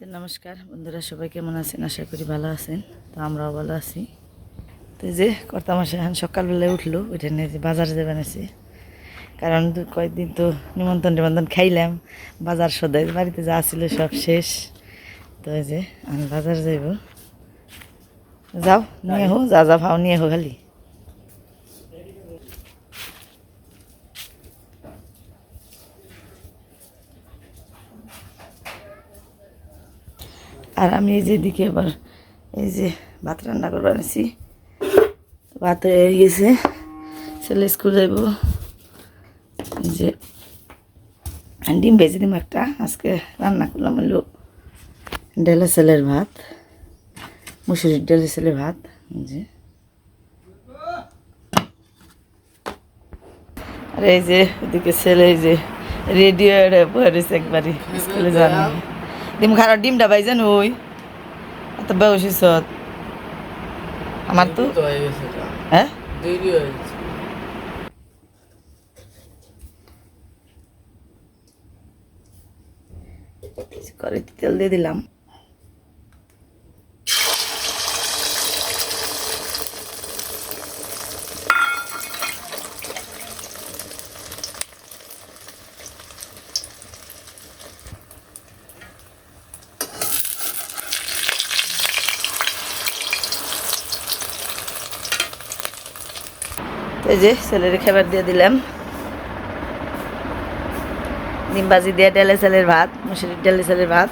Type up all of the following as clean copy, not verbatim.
তো নমস্কার বন্ধুরা, সবাই কেমন আছেন? আশা করি ভালো আছেন। তো আমরাও ভালো আছি। তো এই যে কর্তামশাই এখন সকালবেলায় উঠলো, ওইটা নিয়ে যে বাজারে যাবেন আছে, কারণ কয়েকদিন তো নিমন্ত্রণ খাইলাম, বাজার সদাই বাড়িতে যা ছিল সব শেষ। তো এই যে আমি বাজার যাইব, যাও নিয়ে হো, যা যা ভাও নিয়ে হো খালি। আর আমি এই যে দিকে আবার এই যে ভাত রান্না করবার আছি, ভাত হয়ে গেছে, ছেলে স্কুল যাইব। এই যে ডিম ভেজে দিম একটা, আজকে রান্না করলাম হলো ডেলে ছেলের ভাত, মুসুরির ডেলে ছেলের ভাত। এই যে আর এই যে ওদিকে ছেলে এই যে রেডিও বসে একবারই স্কুলে যান। ডিম খারাপ ডিমটা বাইজান ওই এত বসিস আমার তো হ্যাঁ করে তেল দিয়ে দিলাম। এই যে ছেলের খাবার দিয়ে দিলাম, ডিম ভাজি দিয়ে ডেলে ছেলের ভাত, মুসুরির ডেলে ছেলের ভাত।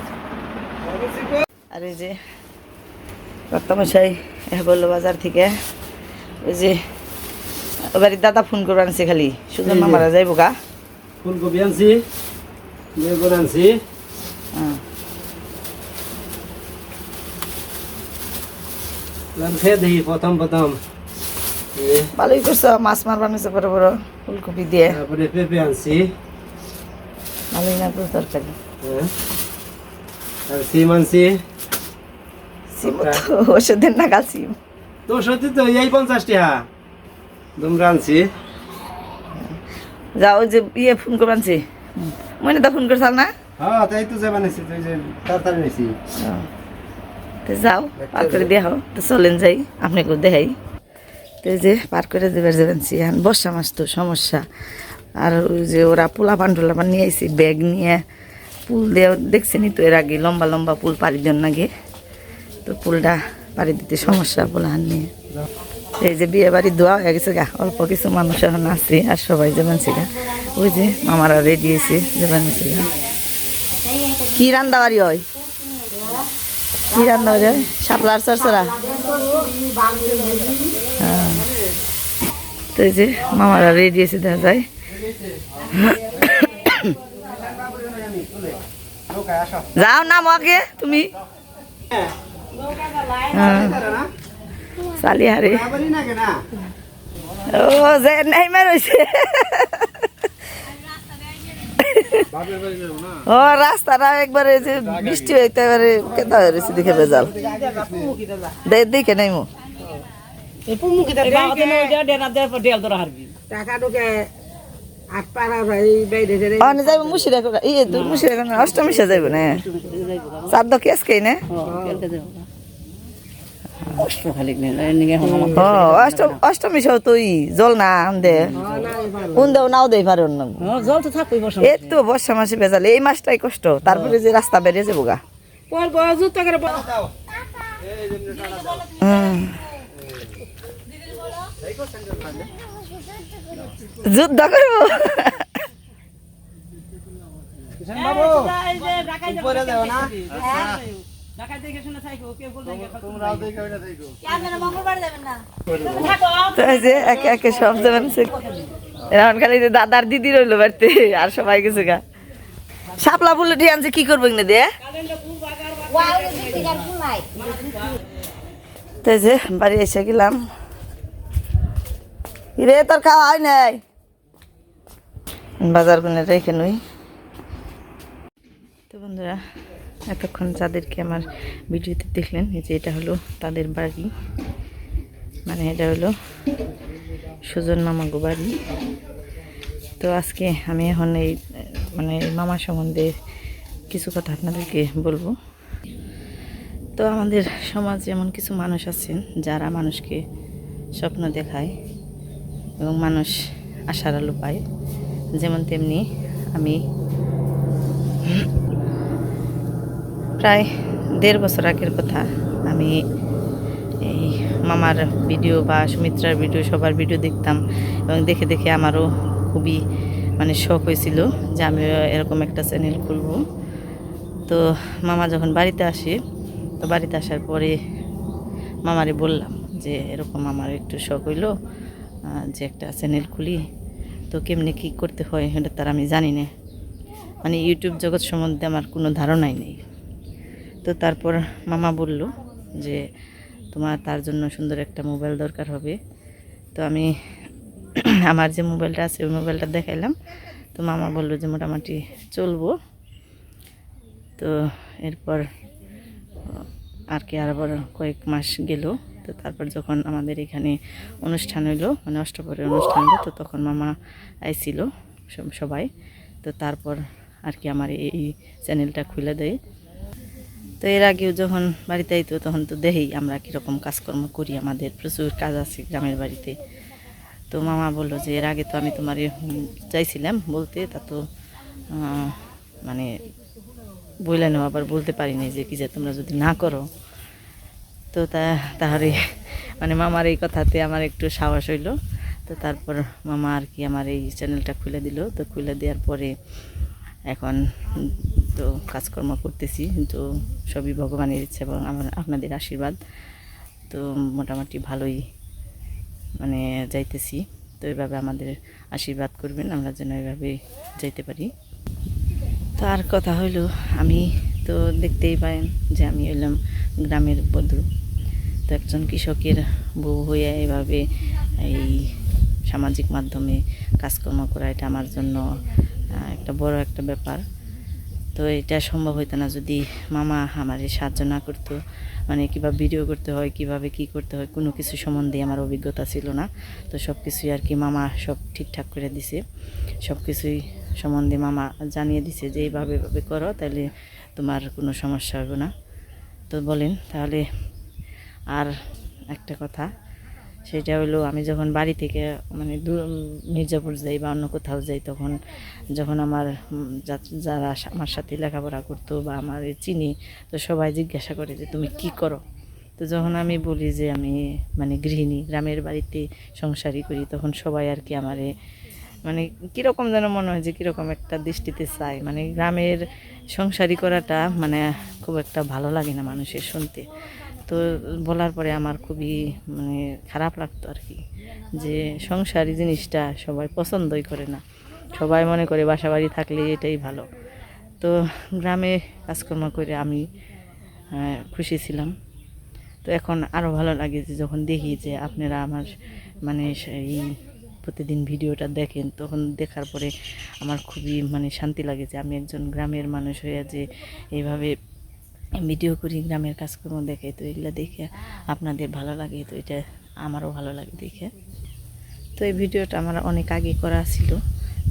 আর এই যে রক্তমশাই বললো বাজার থেকে, ওই যে বাড়ির দাদা ফোন করে আনছে, খালি সুজন মামারা যাইব গা, ফুলকপি আনছি, বেগুন আনছি। খেয়ে দেখি প্রথম ভালোই করছো, মাছ মার বানিয়েছো বড় বড় ফুলকপি দিয়ে। তারপরে পেঁপে আনছি, ভালোই না তো তরকারি। আর সিম আনছি। সিম তো ওষুধের নাগাল সিম, তো সত্যি তো এই 50 টাকা তোমরা আনছি। যাও যে ইয়ে ফোন করে আনছি, মনে তো ফোন করছাল না? হ্যাঁ তাই তো যে বানাইছি, তুই যে তাড়াতাড়ি নিয়েছি। তো যাও পার করে দেখাও, তো চলেন যাই আপনাকে দেখাই। তো এই যে পার করে যাবেন এখন বর্ষা মাস তো সমস্যা। আর ওই যে ওরা পোলা পান নিয়ে আইসি, ব্যাগ নিয়ে পুল দিয়ে দেখছেনি তো এর আগে লম্বা লম্বা পুল পাড়ি দেন আগে, তো পুলটা পাড়ি দিতে সমস্যা পোলাহান নিয়ে। এই যে বিয়ে বাড়ি দোয়া হয়ে গেছে গা, অল্প কিছু মানুষ এখন আছে, আর সবাই যাবেন গা। ওই যে মামারা রেডি হয়েছে যাবেন গা। কি রান্না বাড়ি হয়, কি রান্না বাড়ি হয়? শাপলার চরচরা। হ্যাঁ, তো এই যে মামারা রেডি হয়েছে দেখা যায়। যাও না মাকে তুমি চালি হারে ও যে নাই মারছে ও রাস্তাটা একবারে যে বৃষ্টি হইতে এবারে কেতা হয়েছে দেখে বেজাল দেখে নাই মো যাইব মুশিরা ইয়ে তোর মুশিরা অষ্টমীশা যাইব না, চার দ কেস খাই না অষ্টমী সহ তুই জল না দে কোন দেও নাও দেই পারে অন্য জল তো থাকবে এই তো বর্ষা মাসে বেজাল, এই মাসটাই কষ্ট, তারপরে যে রাস্তা বেরিয়ে যাবো গা। যুদ্ধ করবো একে একে সব যাবেন, এখন খালি দাদার দিদি রইলো বাড়িতে, আর সবাই গেছে গা। শাপলা ফুল দিয়ে আনছে, কি করবো না দিয়ে তো যে বাড়ি এসে গেলাম। রে তোর খাওয়া হয় নাই, বাজার করে রেখে নই। তো বন্ধুরা এতক্ষণ যাদেরকে আমার ভিডিওতে দেখলেন, এই যে এটা হলো তাদের বাড়ি, মানে এটা হলো সুজন মামাগো বাড়ি। তো আজকে আমি এখন এই মানে মামা সম্বন্ধে কিছু কথা আপনাদেরকে বলবো। তো আমাদের সমাজে এমন কিছু মানুষ আছেন যারা মানুষকে স্বপ্ন দেখায় এবং মানুষ আশার আলো পায়, যেমন তেমনি আমি প্রায় 1.5 বছর আগের কথা, আমি এই মামার ভিডিও বা সুমিত্রার ভিডিও সবার ভিডিও দেখতাম এবং দেখে দেখে আমারও খুবই মানে শখ হয়েছিল যে আমি এরকম একটা চ্যানেল খুলব। তো মামা যখন বাড়িতে আসে, তো বাড়িতে আসার পরে মামারে বললাম যে এরকম আমার একটু শখ হইলো যে একটা চ্যানেল খুলি, তো কেমনে কী করতে হয় এটা তার আমি জানি না, মানে ইউটিউব জগৎ সম্বন্ধে আমার কোনো ধারণাই নেই। তো তারপর মামা বলল যে তোমার তার জন্য সুন্দর একটা মোবাইল দরকার হবে। তো আমি আমার যে মোবাইলটা আছে ওই মোবাইলটা দেখাইলাম। তো মামা বলল যে মোটামুটি চলবো। তো এরপর আর কি আবার কয়েক মাস গেল। তো তারপর যখন আমাদের এখানে অনুষ্ঠান হইলো, মানে অষ্টপরের অনুষ্ঠান হলো, তো তখন মামা আইছিল সবাই। তো তারপর আর কি আমার এই চ্যানেলটা খুলে দেয়। তো এর আগেও যখন বাড়িতে আইতো তখন তো দেখেই আমরা কীরকম কাজকর্ম করি, আমাদের প্রচুর কাজ আছে গ্রামের বাড়িতে। তো মামা বললো যে এর আগে তো আমি তোমার চাইছিলাম বলতে, তা তো মানে বইলেন আবার বলতে পারিনি যে কি যে তোমরা যদি না করো। তো তাহলে মানে মামার এই কথাতে আমার একটু সাহস হইলো। তো তারপর মামা আর কি আমার এই চ্যানেলটা খুলে দিল। তো খুলে দেওয়ার পরে এখন তো কাজকর্ম করতেছি, তো সবই ভগবানের ইচ্ছা এবং আপনাদের আশীর্বাদ। তো মোটামুটি ভালোই মানে যাইতেছি। তো এইভাবে আমাদের আশীর্বাদ করবেন, আমরা যেন এইভাবে যাইতে পারি। তো আর কথা হইল, আমি তো দেখতেই পারেন যে আমি হইলাম গ্রামের বধূ। তো একজন কৃষকের বউ হয়ে এভাবে এই সামাজিক মাধ্যমে কাজকর্ম করা, এটা আমার জন্য একটা বড় একটা ব্যাপার। তো এটা সম্ভব হইতো না যদি মামা আমার সাহায্য না করতো, মানে কীভাবে ভিডিও করতে হয়, কিভাবে কি করতে হয়, কোনো কিছু সম্বন্ধে আমার অভিজ্ঞতা ছিল না। তো সব কিছুই আর কি মামা সব ঠিকঠাক করে দিছে, সব কিছুই সম্বন্ধে মামা জানিয়ে দিছে যে এইভাবে এভাবে করো, তাহলে তোমার কোনো সমস্যা হবে না। তো বলেন তাহলে। আর একটা কথা, সেটা হলো আমি যখন বাড়ি থেকে মানে মির্জাপুর যাই বা অন্য কোথাও যাই, তখন যখন আমার যারা আমার সাথে লেখাপড়া করতো বা আমার চিনি, তো সবাই জিজ্ঞাসা করে যে তুমি কি করো। তো যখন আমি বলি যে আমি মানে গৃহিণী, গ্রামের বাড়িতে সংসারই করি, তখন সবাই আর কি আমারে মানে কীরকম যেন মনে হয় যে কীরকম একটা দৃষ্টিতে চায়। মানে গ্রামের সংসারই করাটা মানে খুব একটা ভালো লাগে না মানুষের শুনতে। তো বলার পরে আমার খুবই মানে খারাপ লাগতো আর কি, যে সংসারী জিনিসটা সবাই পছন্দই করে না, সবাই মনে করে বাসা বাড়ি থাকলে এটাই ভালো। তো গ্রামে কাজকর্ম করে আমি খুশি ছিলাম। তো এখন আরও ভালো লাগে যে যখন দেখি যে আপনারা আমার মানে এই প্রতিদিন ভিডিওটা দেখেন, তখন দেখার পরে আমার খুবই মানে শান্তি লাগে যে আমি একজন গ্রামের মানুষ হয়ে যে এইভাবে ভিডিও করি, গ্রামের কাজকর্ম দেখে। তো এগুলো দেখে আপনাদের ভালো লাগে, তো এটা আমারও ভালো লাগে দেখে। তো এই ভিডিওটা আমার অনেক আগে করা ছিল,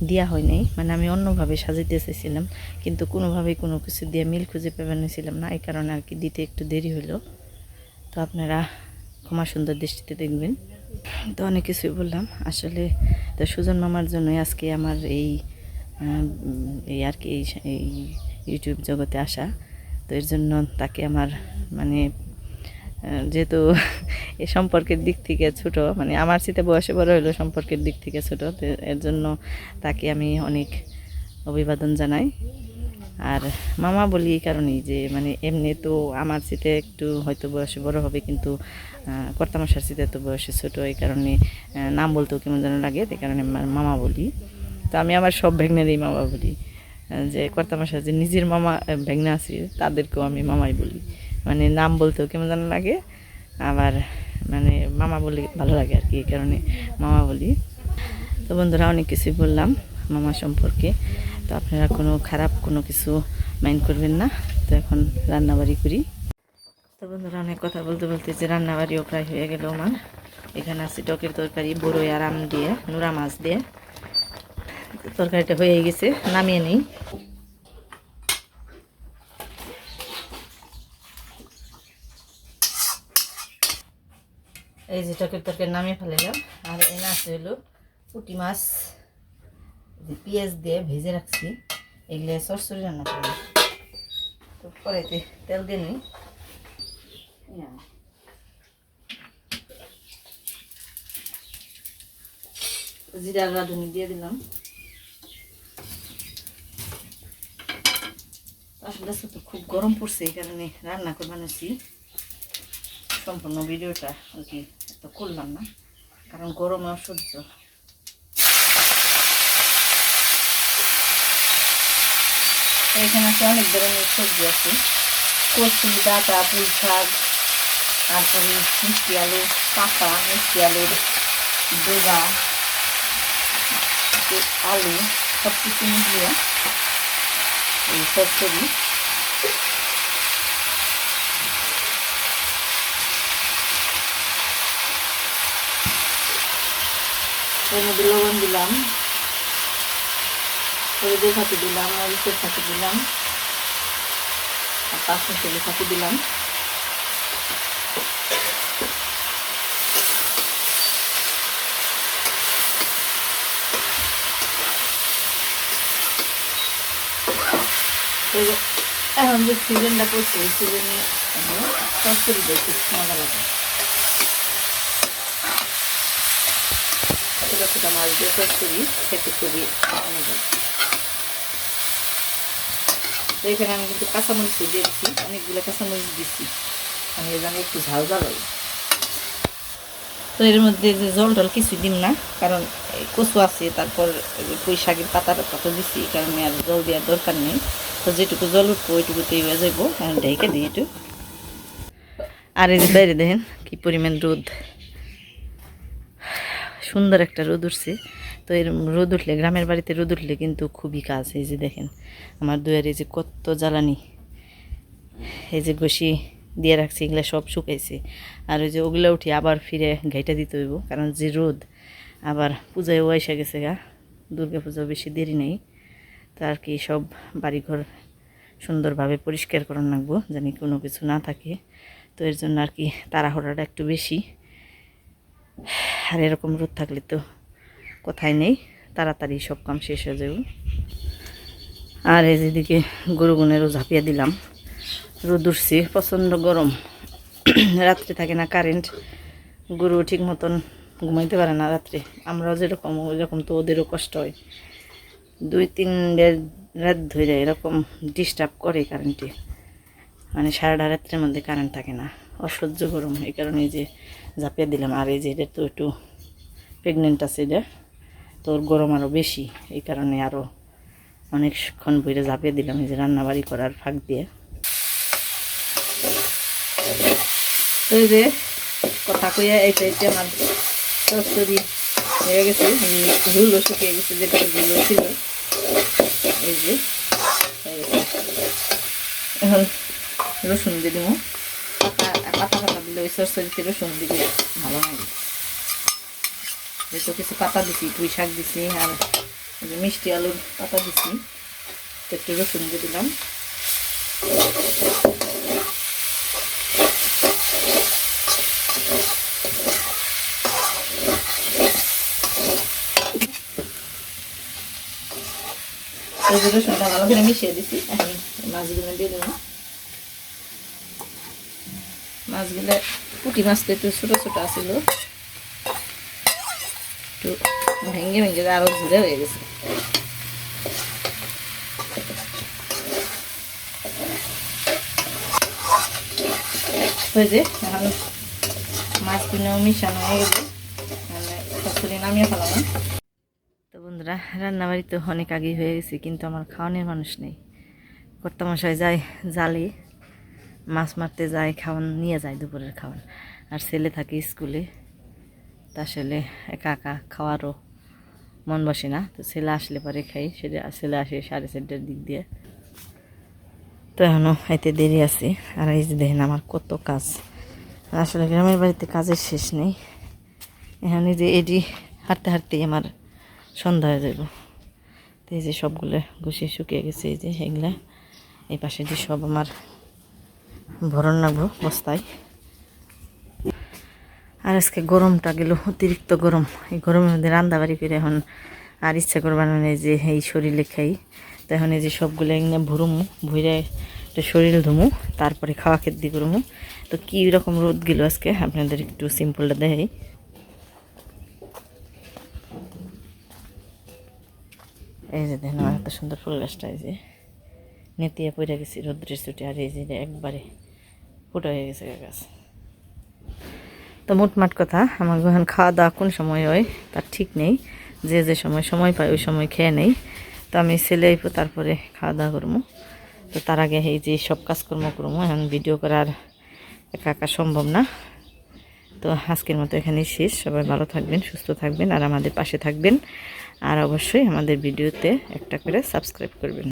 দেওয়া হয় নাই, মানে আমি অন্যভাবে সাজাইতে চেয়েছিলাম, কিন্তু কোনোভাবেই কোনো কিছু দিয়ে মিল খুঁজে পেয়েছিলাম না, এই কারণে আর কি দিতে একটু দেরি হলো। তো আপনারা ক্ষমা সুন্দর দৃষ্টিতে দেখবেন। তো অনেক কিছুই বললাম আসলে। তো সুজন মামার জন্যই আজকে আমার এই আর কি এই ইউটিউব জগতে আসা। তো এর জন্য তাকে আমার মানে যেহেতু এই সম্পর্কের দিক থেকে ছোট, মানে আমার সাথে বয়সে বড় হলো, সম্পর্কের দিক থেকে ছোট, তো এর জন্য তাকে আমি অনেক অভিবাদন জানাই। আর মামা বলি এই কারণেই যে মানে এমনি তো আমার সাথে একটু হয়তো বয়সে বড় হবে, কিন্তু কর্তামশার সাথে তো বয়সে ছোট, এই কারণে নাম বলতেও কেমন যেন লাগে, এই কারণে মামা বলি। তো আমি আমার সব ভেগনেরই মামা বলি, যে কর্তামশার যে নিজের মামা ভেগনা আছে তাদেরকেও আমি মামাই বলি, মানে নাম বলতেও কেমন যেন লাগে, আবার মানে মামা বলে ভালো লাগে আর কি, এই কারণে মামা বলি। তো বন্ধুরা অনেক কিছুই বললাম মামা সম্পর্কে, তো আপনারা কোনো খারাপ কোনো কিছু মাইন্ড করবেন না। তো এখন রান্নাবাড়ি করি। তো বন্ধুরা অনেক কথা বলতে বলতে যে রান্নাবাড়িও প্রায় হয়ে গেল আমার। এখানে আছে টকের তরকারি, বড়ই আর আম দিয়ে, নোরা মাছ দিয়ে। তরকারিটা হয়ে গেছে, নামিয়ে নিই। এই যে তরকারি নামিয়ে ফেলাম। আর এনে আছে হলো পুঁটি মাছ, পেঁয়াজ দিয়ে ভেজে রাখছি, এগুলো সরসরি রান্না করবো। তো কড়াইতে তেল দিয়ে নিই, জিরা রাঁধুনি দিয়ে দিলাম। আসলে তো খুব গরম পড়ছে, এই কারণে রান্না করে বানাচ্ছি। সম্পূর্ণ ভিডিওটা আর কি তো করলাম না, কারণ গরমে অসহ্য। এখানে আছে অনেক ধরনের সবজি আছে, কচু, ডাঁটা, পুঁই শাক, তারপরে মিষ্টি আলু, পাতা, মিষ্টি আলুর ডোগা, আলু, সব কিছু মিশিয়ে এই সরষরি। এর মধ্যে লবণ দিলাম, হলুদের ফাঁকি দিলাম, মরিচের ফাঁকি দিলাম, আর পাঁচ মিশালি ফাঁকি দিলাম। এখন যে সিজনটা পড়ছে, এই সিজনে সরষরি দিয়ে খুব মজা লাগে। ছোটো ছোটো মাছ দিয়ে সরষরি খেতে খুবই মজা। তো এখানে আমি কিন্তু কাঁচামরিচ দিয়ে দিচ্ছি, অনেকগুলো কাঁচামরিচ দিচ্ছি, আমি এই জন্য একটু ঝাল ঝাল হয়। তো এর মধ্যে যে জল টল কিছু দিন না, কারণ কচু আছে, তারপর পুঁই শাকের পাতাটা কত দিচ্ছি, এই কারণে আর জল দেওয়ার দরকার নেই। তো যেটুকু জল উঠবো ওইটুকুতেই হয়ে যাবো। ঢেকে দিই একটু। আর এই যে বাইরে দেখেন কি পরিমাণ রোদ, সুন্দর একটা রোদ উঠছে। তো এর রোদ উঠলে, গ্রামের বাড়িতে রোদ উঠলে কিন্তু খুবই কাজ। এই যে দেখেন আমার দুয়ার এই যে কত জ্বালানি, এই যে ঘষি দিয়ে রাখছি, এগুলো সব শুকাইছে। আর ওই যে ওগুলো উঠি আবার ফিরে ঘাইটা দিতে হইব, কারণ যে রোদ। আবার পূজায়ও এসে গেছে গা, দুর্গা পূজাও বেশি দেরি নেই। তো আর কি সব বাড়িঘর সুন্দরভাবে পরিষ্কার করার লাগবো, জানি কোনো কিছু না থাকে। তো এর জন্য আর কি তাড়াহুড়াটা একটু বেশি। আর এরকম রোদ থাকলে তো কোথায় নেই, তাড়াতাড়ি সব কাম শেষ হয়ে যাব। আর এই যেদিকে গরুগুনেরও ঝাঁপিয়ে দিলাম, রোদ উঠছে, প্রচণ্ড গরম, রাত্রে থাকে না কারেন্ট, গরু ঠিক মতন ঘুমাইতে পারে না রাত্রে। আমরাও যেরকম ওইরকম তো ওদেরও কষ্ট হয়, 2-3 রাত ধরে এরকম ডিস্টার্ব করে কারেন্টে, মানে সারাটা রাত্রের মধ্যে কারেন্ট থাকে না, অসহ্য গরম। এই কারণে এই যে ঝাঁপিয়ে দিলাম। আর এই যে এটা তো একটু প্রেগনেন্ট আছে, এটা তো ওর গরম আরও বেশি, এই কারণে আরও অনেকক্ষণ বইরে ঝাঁপিয়ে দিলাম এই যে রান্নাবাড়ি করার ফাঁক দিয়ে। তো এই যে কথা কইয়া এই সাইডে আমার সরষরি হয়ে গেছে, ঝুলও শুকিয়ে গেছে, যেটা ঝুলো ছিল এই যে হয়ে গেছে। এখন রসুন দিয়ে দিব, পাতা পাতা দিলে ওই সরষরিতে রসুন দিলে ভালো লাগে। যেহেতু কিছু পাতা দিছি, পুঁই শাক দিছি, আর মিষ্টি আলুর পাতা দিছি, তো একটু রসুন দিয়ে দিলাম। রসুনটা ভালো করে মিশিয়ে দিচ্ছি। এখন মাছগুলো দিয়ে দেবো। মাছগুলো পুঁটি মাছ তো একটু ছোটো ছোটো আসছিল, একটু ভেঙে ভেঙে আরও ঝুড়ে হয়ে গেছে। হয়েছে এখন মাছগুলো মিশানো হয়ে গেছে, সবগুলি নামিয়ে ফেলাম। তো বন্ধুরা, রান্নাবাড়ি তো অনেক আগেই হয়ে গেছে, কিন্তু আমার খাওয়ানোর মানুষ নেই। কর্তামশাই যায় জালে, মাছ মারতে যায়, খাওয়ান নিয়ে যায় দুপুরের খাওয়ান, আর ছেলে থাকে স্কুলে। তা আসলে একা একা খাওয়ারও মন বসে না, তো ছেলে আসলে পরে খাই। সেটা ছেলে আসে 4:30টার দিক দিয়ে, তো এখনও এতে দেরি আছে। আর এই যে দেখেন আমার কত কাজ, আসলে গ্রামের বাড়িতে কাজের শেষ নেই। এখন এই যে এটি হাঁটতে হাঁটতেই আমার সন্ধ্যা হয়ে যাব। তো এই যে সবগুলো গুছিয়ে শুকিয়ে গেছে, এই যে এগুলা এই পাশে যে সব আমার ভরণ রাখবো বস্তায়। আর আজকে গরমটা গেল, অতিরিক্ত গরম। এই গরমের মধ্যে রান্না বাড়ি করে এখন আর ইচ্ছা করবে না যে এই শরীরে খাই। তো এখন এই যে সবগুলো এনে ভুরুমু, ভুইরে একটা শরীর ধুমু, তারপরে খাওয়া খেতে করমু। তো কী রকম রোদ গেল আজকে আপনাদের একটু সিম্পলটা দেখাই। এই যে দেখেন আমার এত সুন্দর ফুল গাছটা, এই যে নেতিয়ে পড়ে গেছি রোদ্রের ছুটে, আর এই যে একবারে ফুটো হয়ে গেছে গাছ। তো মোটমাট কথা, আমার এখন খাওয়া দাওয়া কোন সময় হয় তার ঠিক নেই, যে যে সময় পাই ওই সময় খেয়ে নেই। তো আমি ছেলে আইব তারপরে খাওয়া দাওয়া করবো। তো তার আগে এই যে সব কাজকর্ম করবো, এখন ভিডিও করার একা একা সম্ভব না। তো আজকের মতো এখানেই শেষ। সবাই ভালো থাকবেন, সুস্থ থাকবেন, আর আমাদের পাশে থাকবেন। আর অবশ্যই আমাদের ভিডিওতে একটা করে সাবস্ক্রাইব করবেন।